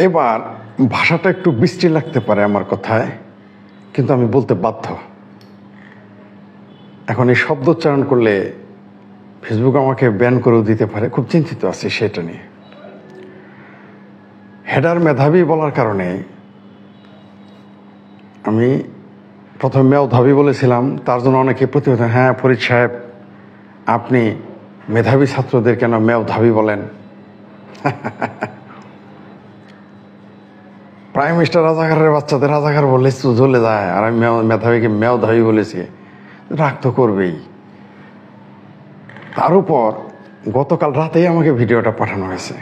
এবার ভাষাটা একটু বৃষ্টি লাগতে পারে আমার কথায়, কিন্তু আমি বলতে বাধ্য। এখন এই শব্দ উচ্চারণ করলে ফেসবুক আমাকে ব্যান করেও দিতে পারে, খুব চিন্তিত আছি সেটা নিয়ে। হেডার মেধাবী বলার কারণে আমি প্রথমে মেধাবী বলেছিলাম, তার জন্য অনেকে প্রতিবাদ, হ্যাঁ ফরিদ সাহেব আপনি মেধাবী ছাত্রদের কেন মেধাবী বলেন? প্রাইম মিনিস্টার রাজাকারের বাচ্চাদের রাজাকার বললে চলে যায়, আর আমি মেধাবীকে মেধাবী বলেছি, রাগ তো করবেই। তার উপর গতকাল রাতেই আমাকে ভিডিওটা পাঠানো হয়েছে,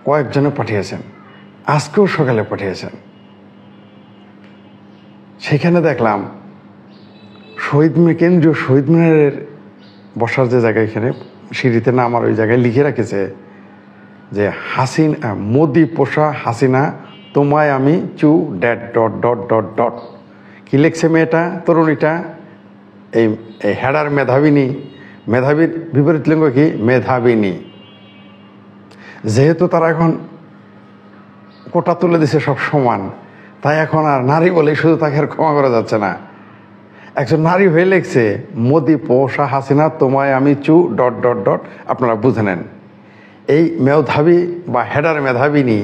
কয়েকজনে পাঠিয়েছেন, আজকেও সকালে পাঠিয়েছেন। সেখানে দেখলাম কেন্দ্রীয় শহীদ মিনারের বসার যে জায়গা, এখানে সিঁড়িতে নামার ওই জায়গায় লিখে রেখেছে যে মোদি পোষা হাসিনা তোমায় আমি চু that dot dot dot dot. কি লিখছে মেয়েটা, তরুণীটা? এই হেডার মেধাবিনী, মেধাবীর বিপরীত লিঙ্গ কি? মেধাবিনী। যেহেতু তারা এখন কোটা তুলে দিছে সব সমান, তাই এখন আর নারী বলেই শুধু তাকে আর ক্ষমা করা যাচ্ছে না। একজন নারী হয়ে লিখছে মোদি পোষা হাসিনা তোমায় আমি চু ডট ডট ডট। আপনারা বুঝে নেন, এই মেধাবী বা হেডার মেধাবিনী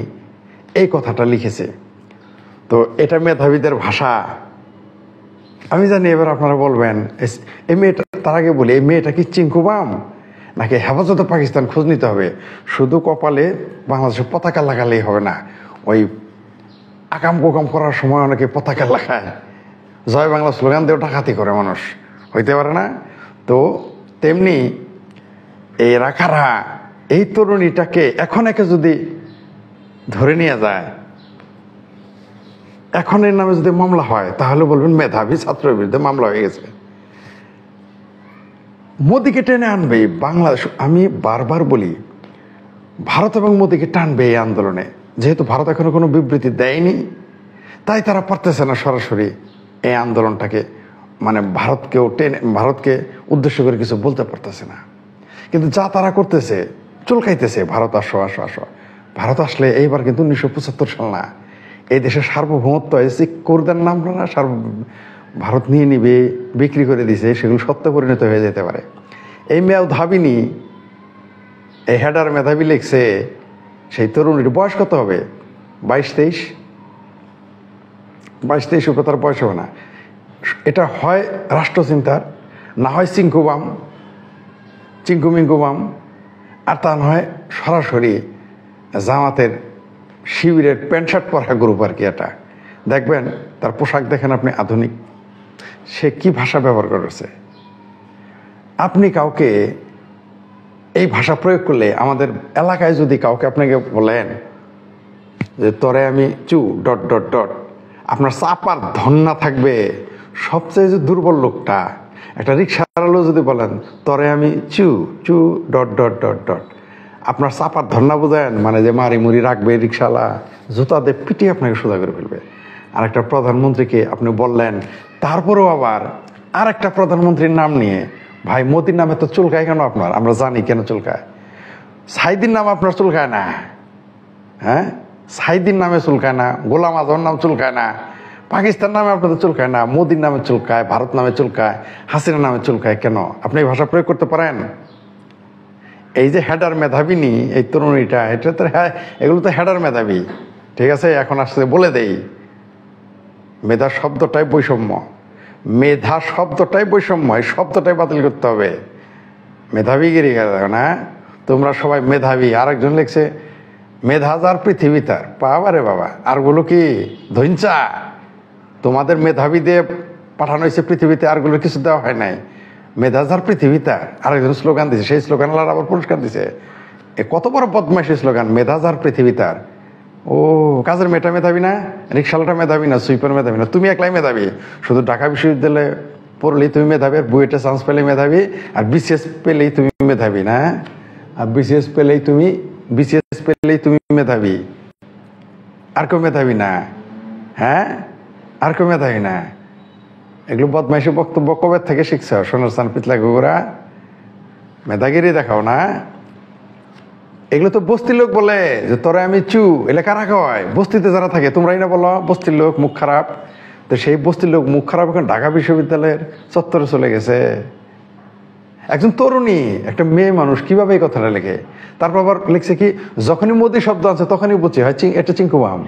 এই কথাটা লিখেছে। তো এটা মেধাবীদের ভাষা, আমি জানি। এবার আপনারা বলবেন এই মেয়েটা, তার আগে বলি, এই মেয়েটা কি চিঙ্কুবাম নাকি হেফাজতে পাকিস্তান খোঁজ নিতে হবে? শুধু কপালে বাংলাদেশের পতাকা লাগালেই হবে না, ওই আকাম কোকাম করার সময় অনেকে পতাকা লাগায়, জয় বাংলা স্লোগান দিয়েও ডাকাতি করে মানুষ, হইতে পারে না? তো তেমনি এই রাখারা এই তরুণীটাকে এখন একে যদি ধরে নিয়ে যায়, এখন এর নামে যদি মামলা হয়, তাহলে বলবেন মেধাবী ছাত্রের বিরুদ্ধে মামলা হয়ে গেছে। মোদিকে টেনে আনবে বাংলাদেশ। আমি বারবার বলি, ভারত এবং মোদিকে টানবে এই আন্দোলনে। যেহেতু ভারত এখনো কোনো বিবৃতি দেয়নি, তাই তারা পারতেছে না সরাসরি এই আন্দোলনটাকে, মানে ভারতকে উদ্দেশ্য করে কিছু বলতে পারতেছে না। কিন্তু যা তারা করতেছে, চুলকাইতেছে, ভারত আসো আসো আসো। ভারত আসলে এইবার কিন্তু 1975 সাল না, এই দেশের সার্বভৌমত্ব করতেন না আপনারা, ভারত নিয়ে নিবে, বিক্রি করে দিছে, সেগুলো সত্য পরিণত হয়ে যেতে পারে। এই মেধাবিনী, এই হেডার মেধাবী লিখছে, সেই তরুণীর বয়স কত হবে? 22-23 উপরে তার বয়স হবে না। এটা হয় রাষ্ট্রচিন্তার, না হয় চিঙ্কুমিঙ্কুবাম, আর তা নয় সরাসরি জামাতের শিবিরের প্যান্ট শার্ট পরা গ্রুপ আর কি। এটা দেখবেন, তার পোশাক দেখেন আপনি, আধুনিক। সে কি ভাষা ব্যবহার করেছে। আপনি কাউকে এই ভাষা প্রয়োগ করলে, আমাদের এলাকায় যদি কাউকে আপনাকে বলেন যে তরে আমি চু ডট ডট ডট, আপনার চাপার ধন্না থাকবে সবচেয়ে যে দুর্বল লোকটা। একটা রিক্সাওয়ালা যদি বলেন তরে আমি চু চু ডট ডট ডট ডট, আপনার চাপার ধন্না বোঝেন, মানে যে মারি মুড়ি রাখবে রিক্সাওয়ালা, জুতা দিয়ে পিটিয়ে আপনাকে সোজা করে ফেলবে। আর একটা প্রধানমন্ত্রীকে আপনি বললেন, তারপরেও আবার আর একটা প্রধানমন্ত্রীর নাম নিয়ে, ভাই মোদির নামে তো চুলকায় কেন আপনার? আমরা জানি কেন চুলকায়। সাইদির নাম আপনার চুলকায় না, হ্যাঁ? সাইদির নামে চুলকায় না, গোলাম আজমের নাম চুলকায় না, পাকিস্তান নামে আপনাদের চুলকায় না, মোদির নামে চুলকায়, ভারত নামে চুলকায়, হাসিনা নামে চুলকায় কেন? আপনি এই ভাষা প্রয়োগ করতে পারেন? এই যে হেডার মেধাবিনী, এই তরুণীটা, এটা তো এগুলো তো হেডার মেধাবী, ঠিক আছে? এখন আসলে বলে দেই, মেধা শব্দটাই বৈষম্য, মেধা শব্দটাই বৈষম্য, এই শব্দটাই বাতিল করতে হবে। মেধাবীগিরি না, তোমরা সবাই মেধাবী। আরেকজন লিখছে মেধাজার পৃথিবী তার, বাবারে বাবা, আর গুলো কি ধৈঞ্চা? তোমাদের মেধাবী দিয়ে পাঠানো হয়েছে পৃথিবীতে, আরগুলো কিছু দেওয়া হয় নাই। মেধাজার পৃথিবী তার, আরেকজন স্লোগান দিছে, সেই স্লোগান আবার পুরস্কার দিছে। কত বড় বদমাইশি স্লোগান, মেধাজার পৃথিবী তার। ও, কাজের মেয়েটা মেধাবী না, রিক্সাওয়ালাটা মেধাবী না, সুইপার মেধাবী না, তুমি একলাই মেধাবী। শুধু ঢাকা বিশ্ববিদ্যালয়ে পড়লেই তুমি মেধাবী, আর বুয়েটে চান্স পেলেই মেধাবী, আর বিসিএস পেলেই তুমি মেধাবী না, আর বিসিএস পেলেই তুমি মেধাবী। আর কেউ মেধাবী না, হ্যাঁ? আর কেউ মেধাবী না। এগুলো বদমাইশি বক্তব্য কবে থেকে শিখছ? সোনার চান পিতলা গুগুরা, মেধাগিরি দেখাও না। এগুলো তো বস্তির লোক বলে যে তোরা আমি চু, এলে কারা কয়? বস্তিতে যারা থাকে, তোমরাই না বলো বস্তির লোক মুখ খারাপ। তো সেই বস্তির লোক মুখ খারাপ এখন ঢাকা বিশ্ববিদ্যালয়ের চত্বরে চলে গেছে। একজন তরুণী, একটা মেয়ে মানুষ কিভাবে এই কথাটা লেখে? তারপর আবার লিখছে কি, যখনই মোদি শব্দ আছে তখনই বুঝছি হয় এটা চিঙ্কুবাম।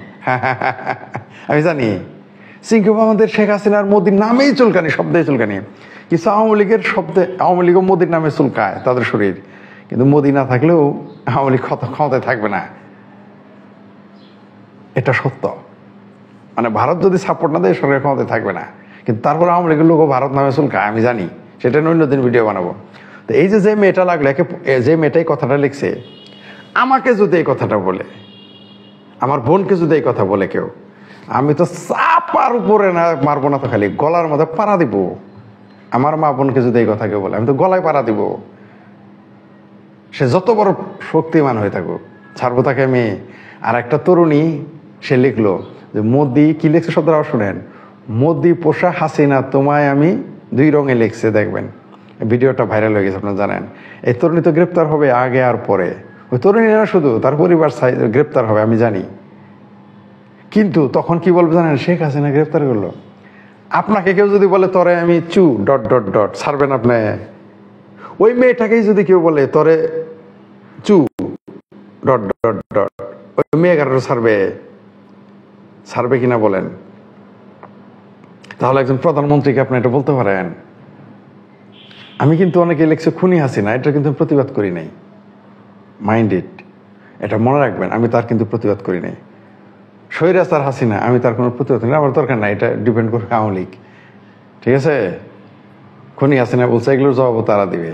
আমি জানি চিঙ্কুবাম আমাদের শেখ হাসিনার মোদির নামেই চুলকানি, শব্দে চুলকানি। কিছু আওয়ামী লীগের শব্দে, আওয়ামী লীগও মোদির নামে চুলকায় তাদের শরীর, কিন্তু মোদি না থাকলেও আওয়ামী লীগ ক্ষমতায় থাকবে না, এটা সত্য। মানে ভারত যদি সাপোর্ট না দেয় সরকার ক্ষমতায় থাকবে না, কিন্তু তারপর আওয়ামী লীগের লোকও ভারত নামে চুলকায়, আমি জানি। সেটা অন্যদিন ভিডিও বানাবো। তো এই যে মেয়েটা লাগলো, যে মেয়েটাই কথাটা লিখছে, আমাকে যদি এই কথাটা বলে, আমার বোনকে যদি এই কথা বলে কেউ, আমি তো চাপার উপরে না মারবো না, তো খালি গলার মধ্যে পাড়া দিব। আমার মা বোনকে যদি এই কথা কেউ বলে, আমি তো গলায় পাড়া দিব। সে যত বড় শক্তিমান হয়ে থাকুক, ছাড়বো তাকে আমি। আর একটা তরুণী সে লিখলো যে মোদি, কি লিখছে শব্দটা শুনেন, মোদি পোষা হাসিনা তোমায় আমি, 2 রঙে লিখছে, দেখবেন ভিডিওটা ভাইরাল হয়ে গেছে, আপনারা জানেন। এই তরুণী তো গ্রেপ্তার হবে আগে আর পরে, ওই তরুণী না শুধু তার পরিবার গ্রেপ্তার হবে, আমি জানি। কিন্তু তখন কি বলবে জানেন, শেখ হাসিনা গ্রেপ্তার করলো। আপনাকে কেউ যদি বলে তরে আমি চু ... ছাড়বেন আপনি? ওই মেয়েটাকেই যদি কেউ বলে তরে চু ... ওই মেয়ে কারো ছাড়বে কিনা বলেন? তাহলে একজন প্রধানমন্ত্রীকে আপনি এটা বলতে পারেন? আমি কিন্তু অনেকে লিখছে খুনি হাসিনা, এটা কিন্তু প্রতিবাদ করি নাই, মাইন্ড ইট, এটা মনে রাখবেন। আমি তার কিন্তু প্রতিবাদ করি নাই। স্বৈরাচার হাসিনা, আমি তার কোনো প্রতিবাদ করি না, আমার দরকার নাই, এটা ডিপেন্ড করবে আওয়ামী লীগ, ঠিক আছে? খুনি হাসিনা বলছে, এগুলোর জবাবও তারা দিবে।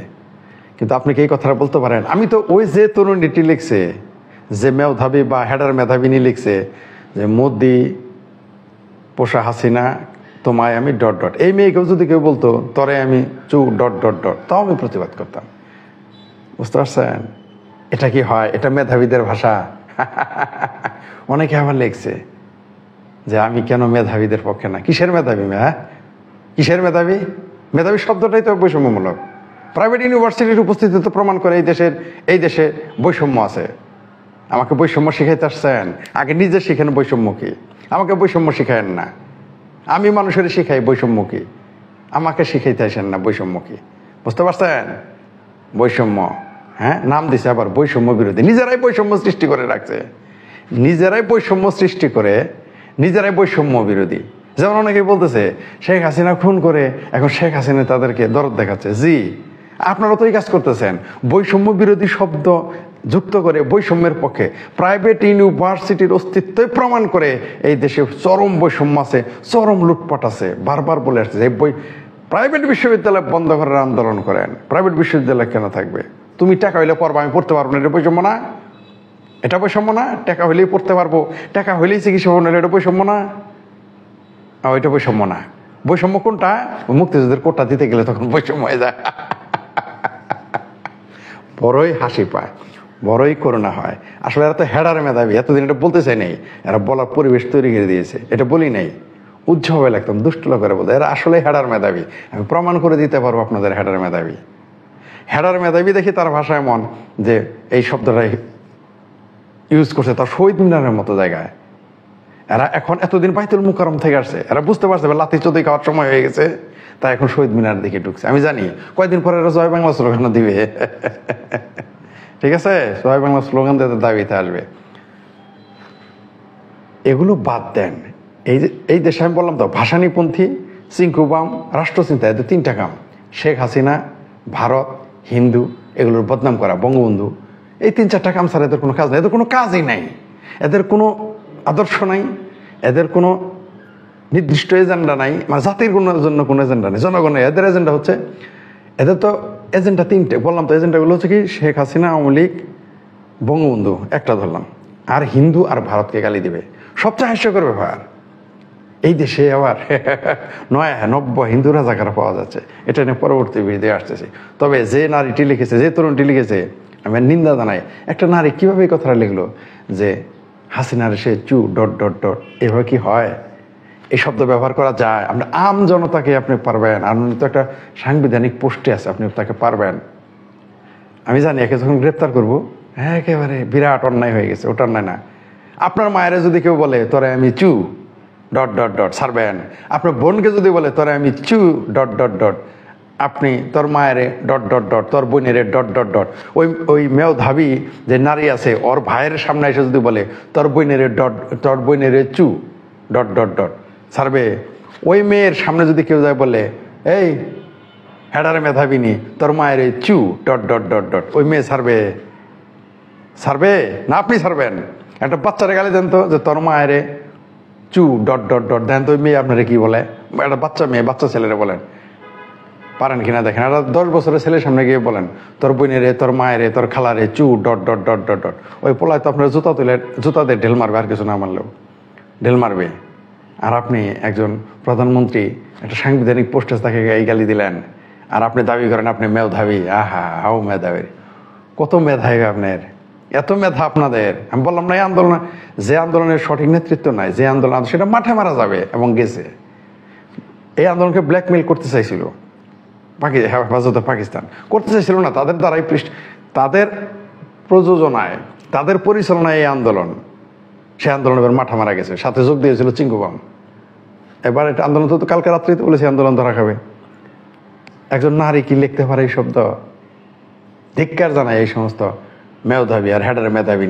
কিন্তু আপনি কি এই কথাটা বলতে পারেন? আমি তো ওই যে তরুণীটি লিখছে, যে মেধাবী বা হেডার মেধাবিনী লিখছে যে মোদি পোষা হাসিনা তোমায় আমি ... এই মেয়েকেও যদি কেউ বলতো তরে আমি চু ... তাও আমি প্রতিবাদ করতাম। বুঝতে পারছেন? এটা কি হয়? এটা মেধাবীদের ভাষা। অনেকে আবার লিখছে যে আমি কেন মেধাবীদের পক্ষে না। কিসের মেধাবী? কিসের মেধাবী? মেধাবী শব্দটাই তো বৈষম্যমূলক। প্রাইভেট ইউনিভার্সিটির উপস্থিতি তো প্রমাণ করে এই দেশে বৈষম্য আছে। আমাকে বৈষম্য শিখাইতে আসছেন? আগে নিজে শিখেন বৈষম্য কি। আমাকে বৈষম্য শিখায়েন না। আমি মানুষের শিখাই বৈষম্য কি, আমাকে শিখাইতে আসেন না বৈষম্য কি। বুঝতে পারছেন? বৈষম্য, নাম দিছে আবার বৈষম্য বিরোধী। নিজেরাই বৈষম্য সৃষ্টি করে রাখছে, নিজেরাই বৈষম্য সৃষ্টি করে, নিজেরাই বৈষম্য বিরোধী। যেমন অনেকে বলতেছে শেখ হাসিনা খুন করে এখন শেখ হাসিনা তাদেরকে দরদ দেখাচ্ছে। জি, আপনারা তো এই কাজ করতেছেন, বৈষম্য বিরোধী শব্দ যুক্ত করে বৈষম্যের পক্ষে। প্রাইভেট ইউনিভার্সিটির অস্তিত্বই প্রমাণ করে এই দেশে চরম বৈষম্য আছে, চরম লুটপাট আছে। বারবার বলে আসছে এই প্রাইভেট বিশ্ববিদ্যালয় বন্ধ করার আন্দোলন করেন। প্রাইভেট বিশ্ববিদ্যালয় কেন থাকবে? তুমি টাকা হইলে পড়বা, আমি পড়তে পারবো না, এটা বৈষম্য না? এটা বৈষম্য না? টাকা হইলেই পড়তে পারবো, টাকা হইলেই চিকিৎসা পাবো না, এটা বৈষম্য না? ওইটা বৈষম্য না। বৈষম্য কোনটা? মুক্তিযুদ্ধের কোটা দিতে গেলে তখন বৈষম্য হয়ে যায়। বড়ই হাসি পায়, বড়ই করুণা হয়। আসলে এরা তো হেডার মেধাবী, এতদিন এটা বলতে চাই নাই, এরা বলার পরিবেশ তৈরি করে দিয়েছে। এটা বলি নাই, উজ্জ্বল লাগতাম, দুষ্ট লোকেরা বলতে এরা আসলে হেডার মেধাবী। আমি প্রমাণ করে দিতে পারবো আপনাদের হেডার মেধাবী। হেডার মেধাবী দেখি তার ভাষা এমন যে এই শব্দটা ইউজ করছে তার শহীদ মিনারের মতো জায়গায়। এরা এখন এতদিন বাইতুল মুকাররম থেকে আসছে, এরা বুঝতে পারছে লাথি চোদই খাওয়ার সময় হয়ে গেছে, তাই এখন শহীদ মিনার দিকে ঢুকছে। আমি জানি কয়েকদিন পরে এরা জয় বাংলা স্লোগান দিবে। ঠিক আছে, জয় বাংলা স্লোগান দিতে দাবিতে আসবে। এগুলো বাদ দেন। এই দেশে আমি বললাম তো ভাষানীপন্থী, চিঙ্কুবাম, রাষ্ট্রচিন্তা, এদের 3টা কাম। শেখ হাসিনা, ভারত, হিন্দু, এগুলোর বদনাম করা, বঙ্গবন্ধু, এই 3-4টা কাম ছাড়া এদের কোনো কাজ নেই। এদের কোনো কাজই নাই, এদের কোনো আদর্শ নাই, এদের কোনো নির্দিষ্ট এজেন্ডা নাই, মানে জাতির জন্য কোনো এজেন্ডা নেই, জনগণের। এদের এজেন্ডা হচ্ছে, এদের তো এজেন্ডা 3টে বললাম তো। এজেন্ডাগুলো হচ্ছে কি, শেখ হাসিনা, আওয়ামী লীগ, বঙ্গবন্ধু একটা ধরলাম, আর হিন্দু আর ভারতকে গালি দিবে। সবচেয়ে হাস্যকর ব্যাপার, এই দেশে আবার 90 হিন্দু রাজাকার পাওয়া যাচ্ছে। এটা নিয়ে পরবর্তী ভিডিও আসতেছে। তবে যে নারীটি লিখেছে, যে তরুণটি লিখেছে, আমি নিন্দা জানাই। একটা নারী কিভাবে এই কথাটা লিখলো যে হাসিনার সে চু ... এভাবে কি হয়? এই শব্দ ব্যবহার করা যায়? আপনি আম জনতাকে আপনি পারবেন? আপনি তো একটা সাংবিধানিক পোস্টে আছে, আপনি তাকে পারবেন? আমি জানি একে যখন গ্রেপ্তার করবো, হ্যাঁ একেবারে বিরাট অন্যায় হয়ে গেছে, ওটা অন্যায় না। আপনার মায়ের যদি কেউ বলে তোরে আমি চু ডট ডট ডট ছাড়বেন, আপনার বোনকে যদি বলে তোরে আমি চু ডট ডট ডট, আপনি তোর মায়ের ডট ডট ডট, তোর বোনের ডট ডট ডট, ওই ওই মেধাবী যে নারী আছে ওর ভাইয়ের সামনে এসে যদি বলে তোর বোনের ডট, তোর বোনের চু ডট ডট ডট ছাড়বে? ওই মেয়ের সামনে যদি কেউ যায় বলে এই হেডারে মেধাবী নি তোর মায়ের চু ডট ডট ডট ডট, ওই মেয়ে ছাড়বে? ছাড়বে না? আপনি ছাড়বেন? একটা বাচ্চারে গালি দেন তো যে তোর মায়ের চু ডট ডট ডট, দেন তো ওই মেয়ে আপনারা কি বলে? একটা বাচ্চা মেয়ে, বাচ্চা ছেলেরা বলেন, পারেন কিনা দেখেন। একটা 10 বছরের ছেলের সামনে গিয়ে বলেন তোর বোনের তোর মায়ের তোর খালারে চু dot dot dot dot dot, ওই পোলায় তো আপনার জুতা তুলে জুতাতে ঢেল মারবে, আর কিছু না মারলেও ঢেল মারবে। আর আপনি একজন প্রধানমন্ত্রী একটা সাংবিধানিক পোস্টে তাকে এই গালি দিলেন, আর আপনি দাবি করেন আপনি মেধাবী। আহা হাও মেধাবী, কত মেধাবী আপনার, এত মেধা আপনাদের। আমি বললাম না এই আন্দোলন, যে আন্দোলনের সঠিক নেতৃত্ব নাই, যে আন্দোলন সেটা মাঠে মারা যাবে এবং গেছে। এই আন্দোলনকে ব্ল্যাকমেইল করতে চাইছিল হেফাজতে পাকিস্তান, করতে চাইছিল না, তাদের দ্বারাই তাদের প্রযোজনায় তাদের পরিচালনায় এই আন্দোলন, সে আন্দোলন এবার মাঠা মারা গেছে। সাথে যোগ দিয়েছিল চিঙ্গুবাম। এবার এটা আন্দোলন তো কালকে রাত্রিতে বলেছে আন্দোলন ধরা খাবে। একজন নারী কি লিখতে পারে এই শব্দ? ধিক্কার জানায় এই সমস্ত মেধাবী আর হেডার মেধাবী।